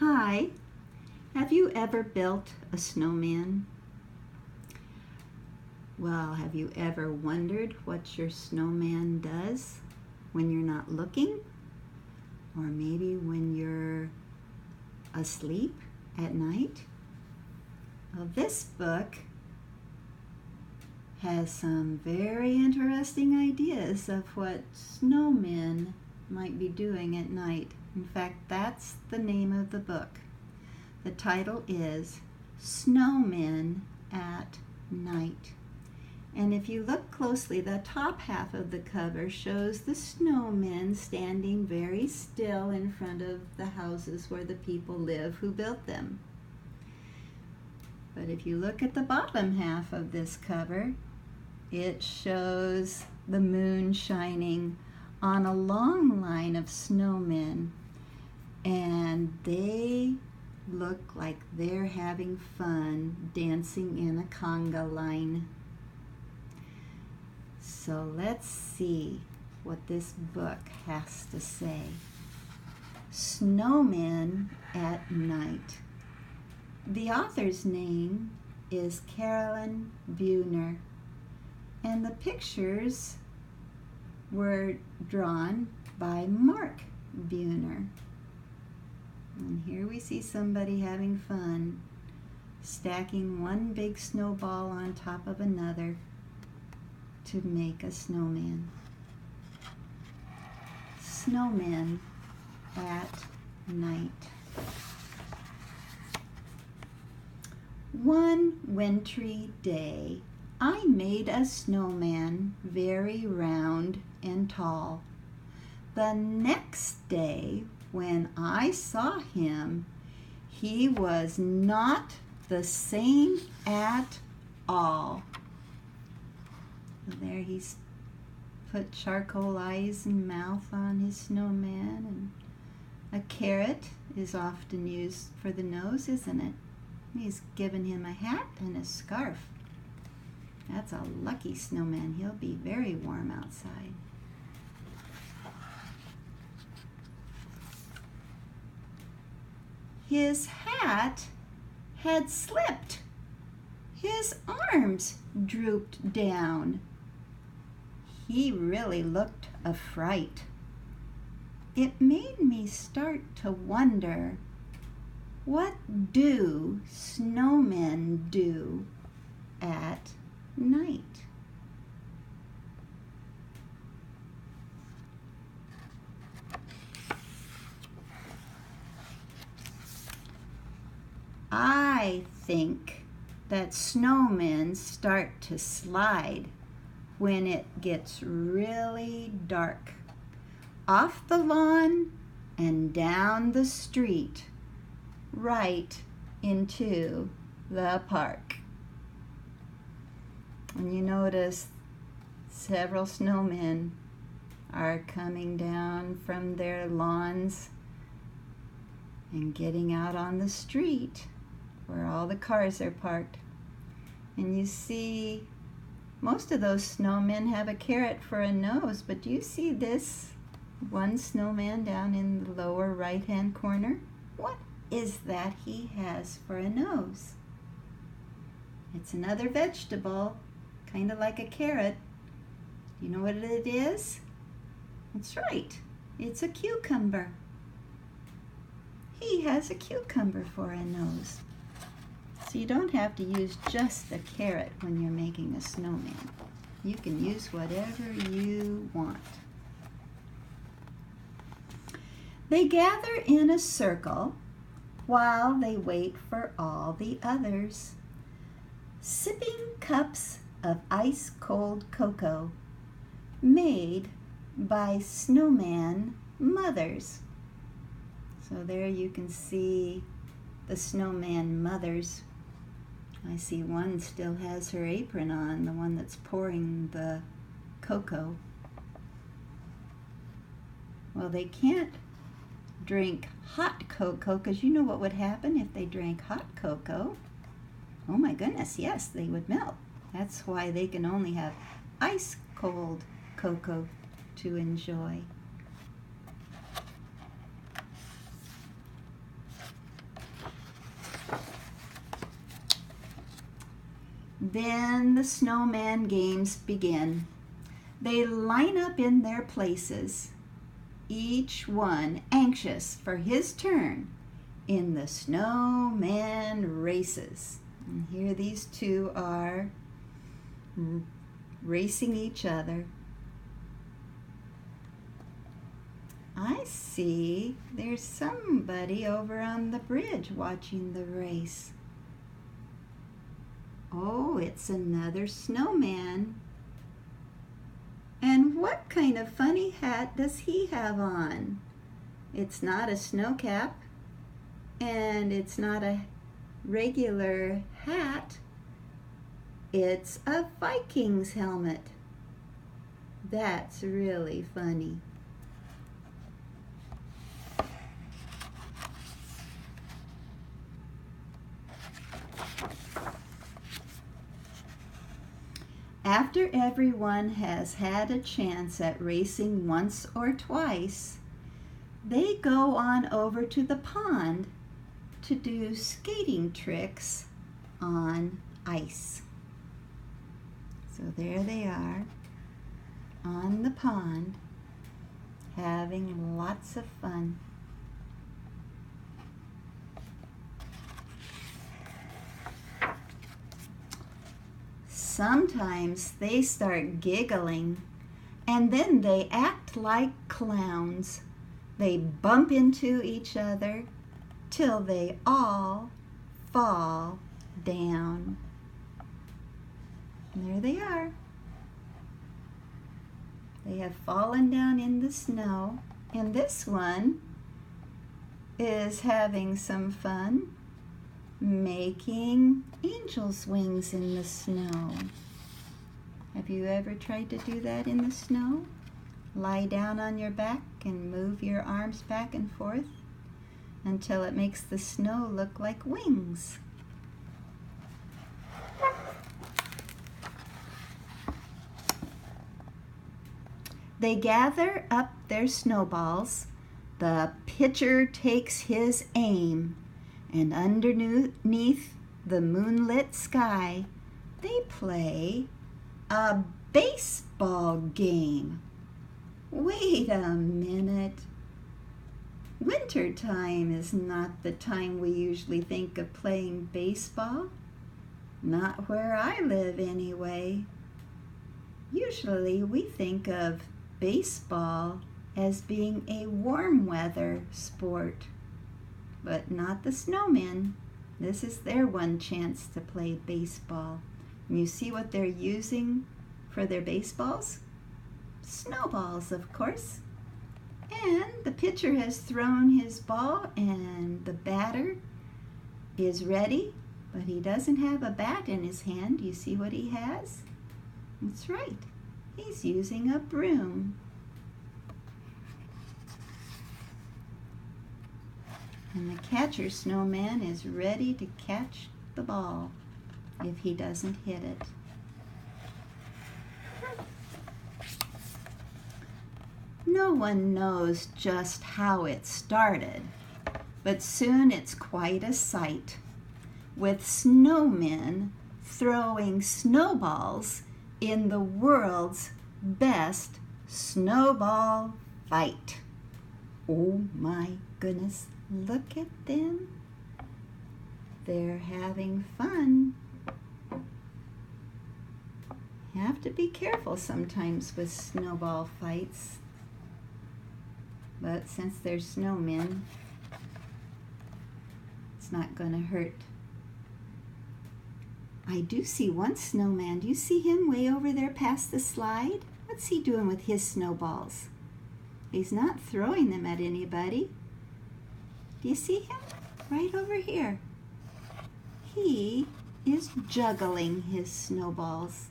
Hi, have you ever built a snowman? Well, have you ever wondered what your snowman does when you're not looking? Or maybe when you're asleep at night? Well, this book has some very interesting ideas of what snowmen might be doing at night. In fact, that's the name of the book. The title is Snowmen at Night. And if you look closely, the top half of the cover shows the snowmen standing very still in front of the houses where the people live who built them. But if you look at the bottom half of this cover, it shows the moon shining on a long line of snowmen, and they look like they're having fun dancing in a conga line. So let's see what this book has to say. Snowmen at Night. The author's name is Carolyn Buhner, and the pictures were drawn by Mark Buhner. And here we see somebody having fun, stacking one big snowball on top of another to make a snowman. Snowmen at Night. One wintry day, I made a snowman very round and tall. The next day, when I saw him, he was not the same at all. There he's put charcoal eyes and mouth on his snowman, and a carrot is often used for the nose, isn't it? He's given him a hat and a scarf. That's a lucky snowman. He'll be very warm outside. His hat had slipped. His arms drooped down. He really looked a fright. It made me start to wonder, what do snowmen do at night? I think that snowmen start to slide when it gets really dark, off the lawn and down the street, right into the park. And you notice several snowmen are coming down from their lawns and getting out on the street where all the cars are parked. And you see most of those snowmen have a carrot for a nose, but do you see this one snowman down in the lower right-hand corner? What is that he has for a nose? It's another vegetable, kind of like a carrot. Do you know what it is? That's right, it's a cucumber. He has a cucumber for a nose. So you don't have to use just a carrot when you're making a snowman. You can use whatever you want. They gather in a circle while they wait for all the others, sipping cups of ice-cold cocoa made by snowman mothers. So there you can see the snowman mothers. I see one still has her apron on, the one that's pouring the cocoa. Well, they can't drink hot cocoa, because you know what would happen if they drank hot cocoa. Oh my goodness, yes, they would melt. That's why they can only have ice cold cocoa to enjoy. Then the snowman games begin. They line up in their places, each one anxious for his turn in the snowman races. And here these two are racing each other. I see there's somebody over on the bridge watching the race. Oh, it's another snowman. And what kind of funny hat does he have on? It's not a snow cap, and it's not a regular hat. It's a Viking's helmet. That's really funny. After everyone has had a chance at racing once or twice, they go on over to the pond to do skating tricks on ice. So there they are on the pond having lots of fun. Sometimes they start giggling, and then they act like clowns. They bump into each other till they all fall down. And there they are. They have fallen down in the snow, and this one is having some fun making angel's wings in the snow. Have you ever tried to do that in the snow? Lie down on your back and move your arms back and forth until it makes the snow look like wings. They gather up their snowballs. The pitcher takes his aim, and underneath the moonlit sky, they play a baseball game. Wait a minute. Wintertime is not the time we usually think of playing baseball. Not where I live anyway. Usually we think of baseball as being a warm weather sport. But not the snowmen. This is their one chance to play baseball. And you see what they're using for their baseballs? Snowballs, of course. And the pitcher has thrown his ball, and the batter is ready, but he doesn't have a bat in his hand. You see what he has? That's right. He's using a broom. And the catcher snowman is ready to catch the ball if he doesn't hit it. No one knows just how it started, but soon it's quite a sight, with snowmen throwing snowballs in the world's best snowball fight. Oh my goodness. Look at them. They're having fun. You have to be careful sometimes with snowball fights. But since they're snowmen, it's not going to hurt. I do see one snowman. Do you see him way over there past the slide? What's he doing with his snowballs? He's not throwing them at anybody. Do you see him? Right over here. He is juggling his snowballs.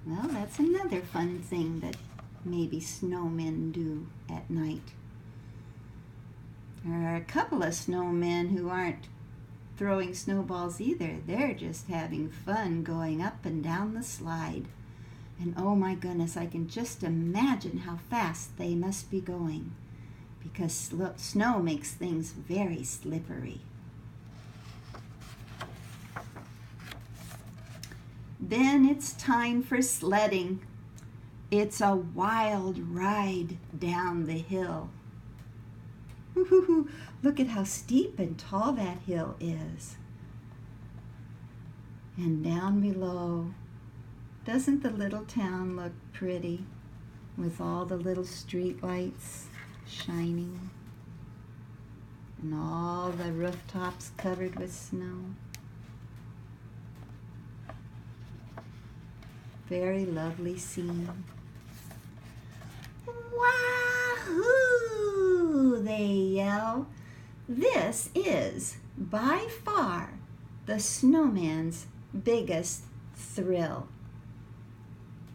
Well, that's another fun thing that maybe snowmen do at night. There are a couple of snowmen who aren't throwing snowballs either. They're just having fun going up and down the slide. And oh my goodness, I can just imagine how fast they must be going, because snow makes things very slippery. Then it's time for sledding. It's a wild ride down the hill. Woo-hoo-hoo. Look at how steep and tall that hill is. And down below, doesn't the little town look pretty with all the little street lights shining and all the rooftops covered with snow? Very lovely scene. Wahoo! They yell. This is by far the snowman's biggest thrill.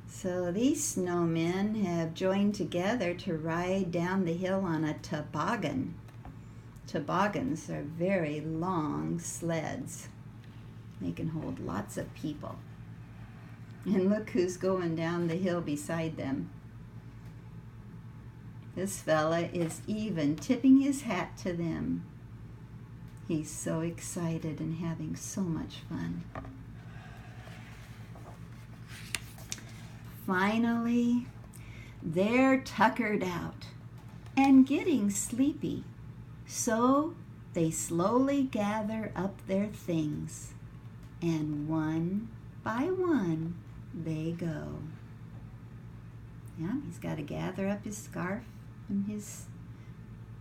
So these snowmen have joined together to ride down the hill on a toboggan. Toboggans are very long sleds. They can hold lots of people. And look who's going down the hill beside them. This fella is even tipping his hat to them. He's so excited and having so much fun. Finally, they're tuckered out and getting sleepy, so they slowly gather up their things, and one by one they go. Yeah, he's got to gather up his scarf and his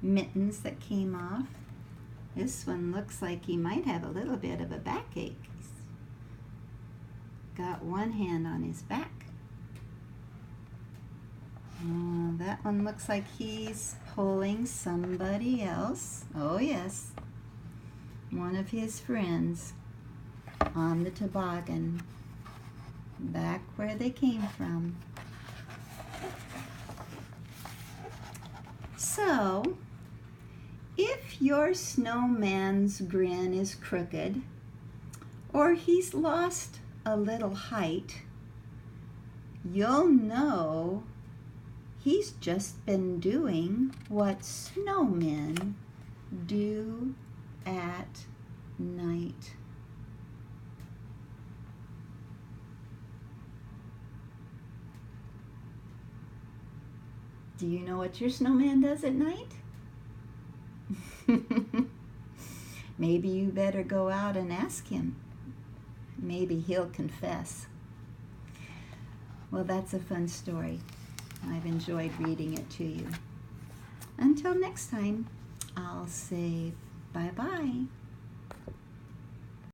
mittens that came off. This one looks like he might have a little bit of a backache. He's got one hand on his back. Oh, that one looks like he's pulling somebody else. Oh yes, one of his friends on the toboggan back where they came from. So, if your snowman's grin is crooked, or he's lost a little height, you'll know he's just been doing what snowmen do at night. Do you know what your snowman does at night? Maybe you better go out and ask him. Maybe he'll confess. Well, that's a fun story. I've enjoyed reading it to you. Until next time, I'll say bye-bye.